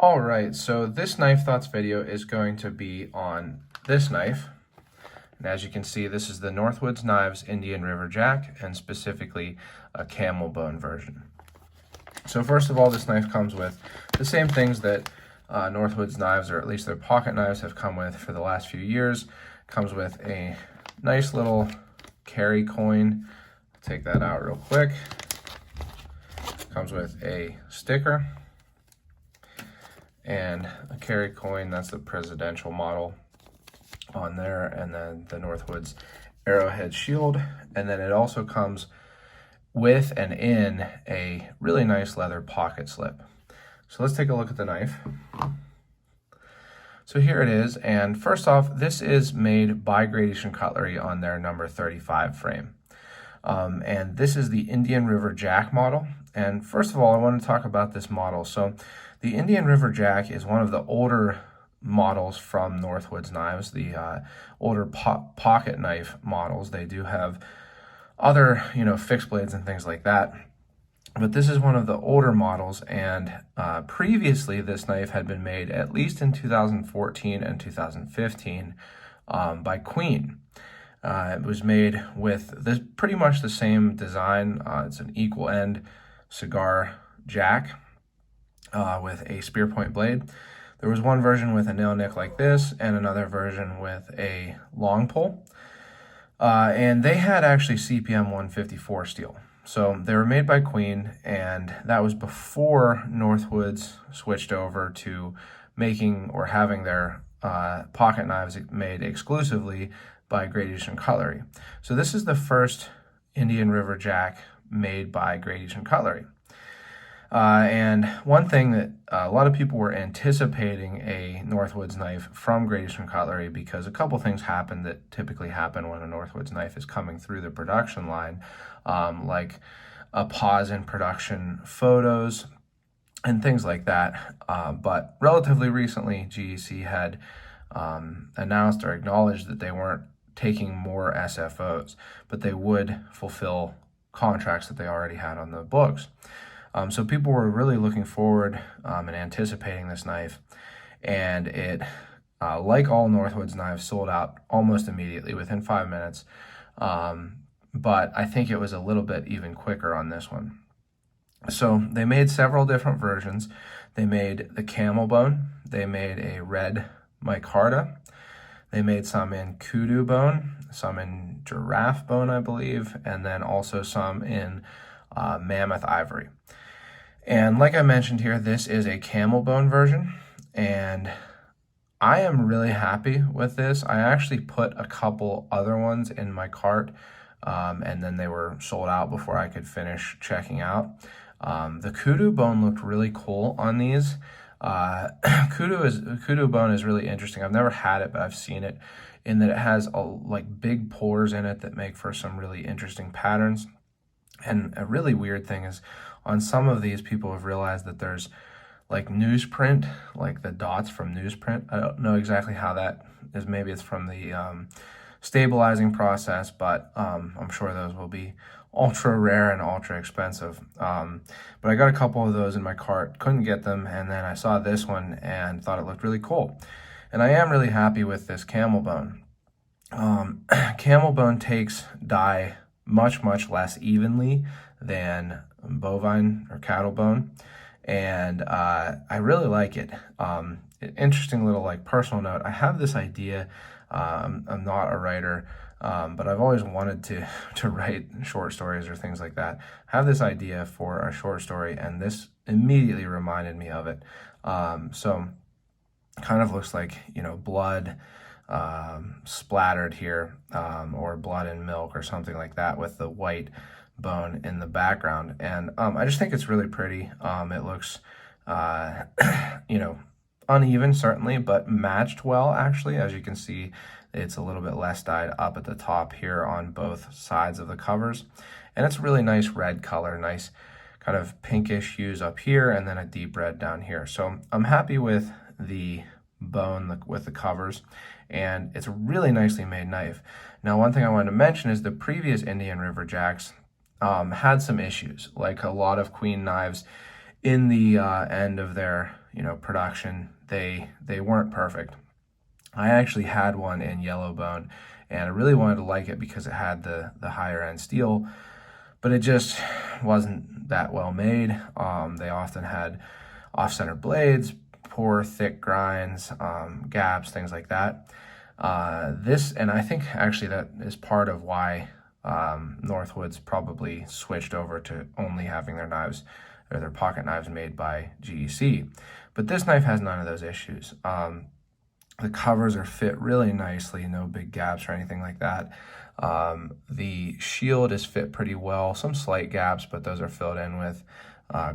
All right, so this knife thoughts video is going to be on this knife. And as you can see, this is the Northwoods Knives Indian River Jack, and specifically a camel bone version. So first of all, this knife comes with the same things that Northwoods knives, or at least their pocket knives, have come with for the last few years. Comes with a nice little carry coin. Take that out real quick. Comes with a sticker and a carry coin. That's the presidential model on there, and then the Northwoods arrowhead shield. And then it also comes with and in a really nice leather pocket slip. So let's take a look at the knife. So here it is, and first off, this is made by Gradation Cutlery on their number 35 frame. And this is the Indian River Jack model. And first of all, I want to talk about this model. So the Indian River Jack is one of the older models from Northwoods knives, the older pocket knife models. They do have other, fixed blades and things like that. But this is one of the older models, and previously this knife had been made at least in 2014 and 2015 by Queen. It was made with this pretty much the same design. It's an equal end cigar jack with a spear point blade. There was one version with a nail nick like this, and another version with a long pull. And they had actually CPM 154 steel. So they were made by Queen, and that was before Northwoods switched over to making or having their pocket knives made exclusively by Gradation Cutlery. So this is the first Indian River Jack made by Gradation Cutlery. And one thing that a lot of people were anticipating a Northwoods knife from Gradation Cutlery, because a couple things happened that typically happen when a Northwoods knife is coming through the production line, like a pause in production photos and things like that. But relatively recently, GEC had announced or acknowledged that they weren't taking more SFOs, but they would fulfill contracts that they already had on the books. So people were really looking forward and anticipating this knife, and it, like all Northwoods knives, sold out almost immediately within 5 minutes. But I think it was a little bit even quicker on this one. So they made several different versions. They made the camel bone. They made a red micarta. They made some in kudu bone, some in giraffe bone, I believe, and then also some in mammoth ivory. And like I mentioned here, this is a camel bone version, and I am really happy with this. I actually put a couple other ones in my cart, and then they were sold out before I could finish checking out. The kudu bone looked really cool on these. Kudu bone is really interesting. I've never had it, but I've seen it, in that it has like big pores in it that make for some really interesting patterns. And a really weird thing is, on some of these, people have realized that there's like newsprint, like the dots from newsprint. I don't know exactly how that is. Maybe it's from the stabilizing process, but I'm sure those will be ultra rare and ultra expensive. But I got a couple of those in my cart, couldn't get them, and then I saw this one and thought it looked really cool. And I am really happy with this camel bone. Camel bone takes die much less evenly than bovine or cattle bone, and I really like it. Interesting little like personal note, I have this idea. I'm not a writer, but I've always wanted to write short stories or things like that. I have this idea for a short story, and this immediately reminded me of it. So kind of looks like, blood splattered here, or blood and milk or something like that, with the white bone in the background. And I just think it's really pretty. It looks uneven certainly, but matched well actually. As you can see, it's a little bit less dyed up at the top here on both sides of the covers, and it's a really nice red color, nice kind of pinkish hues up here, and then a deep red down here. So I'm happy with the bone with the covers, and it's a really nicely made knife. Now, one thing I wanted to mention is the previous Indian River Jacks had some issues, like a lot of Queen knives in the end of their production, they weren't perfect. I actually had one in yellow bone, and I really wanted to like it because it had the higher end steel, but it just wasn't that well made. They often had off-center blades, poor thick grinds, gaps, things like that. And I think actually that is part of why Northwoods probably switched over to only having their knives or their pocket knives made by GEC. But this knife has none of those issues. The covers are fit really nicely, no big gaps or anything like that. The shield is fit pretty well, some slight gaps, but those are filled in with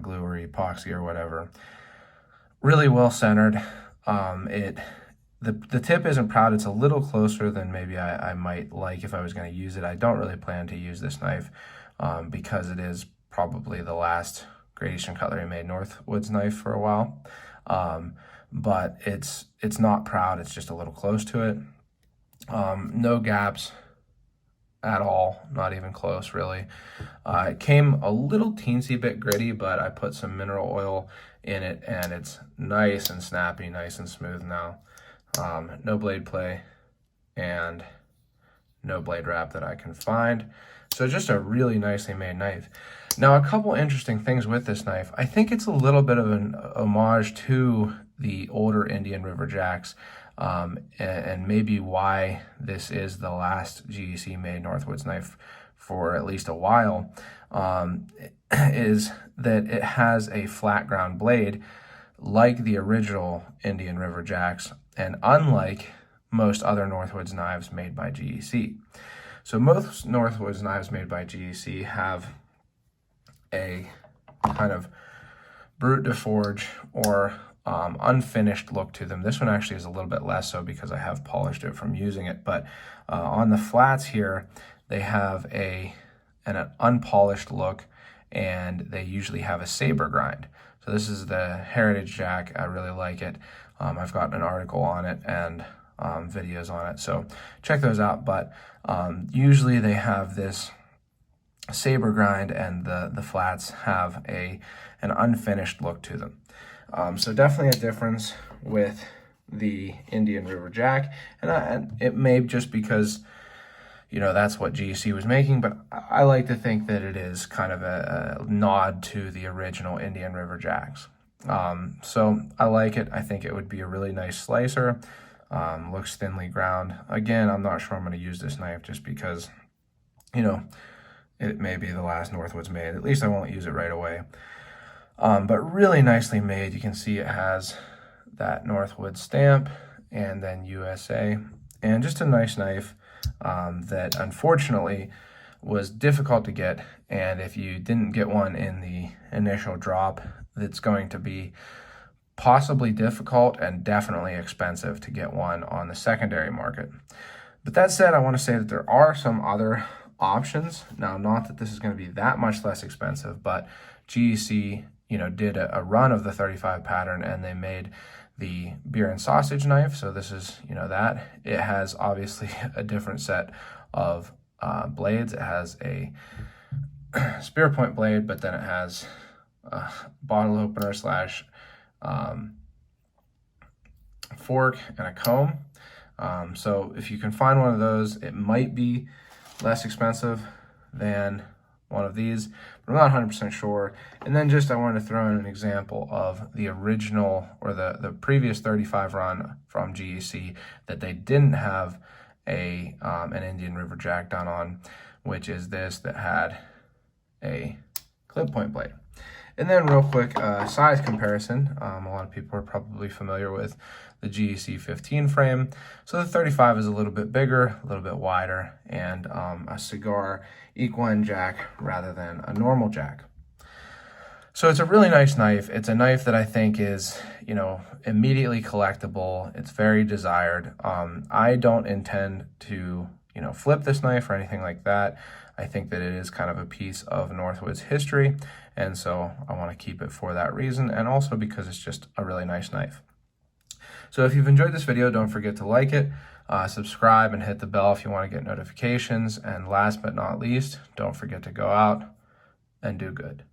glue or epoxy or whatever. Really well centered. The tip isn't proud. It's a little closer than maybe I might like if I was going to use it. I don't really plan to use this knife because it is probably the last gradation cutlery made Northwoods knife for a while. But it's not proud. It's just a little close to it. No gaps at all, not even close really. It came a little teensy bit gritty, but I put some mineral oil in it and it's nice and snappy, nice and smooth now. No blade play and no blade wrap that I can find. So just a really nicely made knife. Now, a couple interesting things with this knife. I think it's a little bit of an homage to the older Indian River Jacks, and maybe why this is the last GEC made Northwoods knife for at least a while, is that it has a flat ground blade like the original Indian River Jacks, and unlike most other Northwoods knives made by GEC. So most Northwoods knives made by GEC have a kind of brute de forge or unfinished look to them. This one actually is a little bit less so because I have polished it from using it, but on the flats here, they have an unpolished look, and they usually have a saber grind. So this is the Heritage Jack. I really like it. I've got an article on it and videos on it, so check those out. But usually they have this saber grind, and the flats have an unfinished look to them. So definitely a difference with the Indian River Jack, and it may just because that's what GEC was making, but I like to think that it is kind of a nod to the original Indian River Jacks. So I like it. I think it would be a really nice slicer. Looks thinly ground. Again, I'm not sure I'm going to use this knife just because, it may be the last Northwoods made. At least I won't use it right away. But really nicely made. You can see it has that Northwoods stamp and then USA, and just a nice knife that unfortunately was difficult to get. And if you didn't get one in the initial drop, it's going to be possibly difficult and definitely expensive to get one on the secondary market. But that said, I want to say that there are some other options. Now, not that this is going to be that much less expensive, but GEC, did a run of the 35 pattern, and they made the beer and sausage knife. So this is, that. It has obviously a different set of blades. It has a spear point blade, but then it has a bottle opener slash fork and a comb. So if you can find one of those, it might be less expensive than one of these, but I'm not 100% sure. And then I wanted to throw in an example of the original or the previous 35 run from GEC that they didn't have an Indian River Jack done on, which is this that had a clip point blade. And then real quick, size comparison. A lot of people are probably familiar with the GEC 15 frame. So the 35 is a little bit bigger, a little bit wider, and a cigar equine jack rather than a normal jack. So it's a really nice knife. It's a knife that I think is, immediately collectible. It's very desired. I don't intend to, flip this knife or anything like that. I think that it is kind of a piece of Northwoods history, and so I want to keep it for that reason, and also because it's just a really nice knife. So if you've enjoyed this video, don't forget to like it, subscribe, and hit the bell if you want to get notifications. And last but not least, don't forget to go out and do good.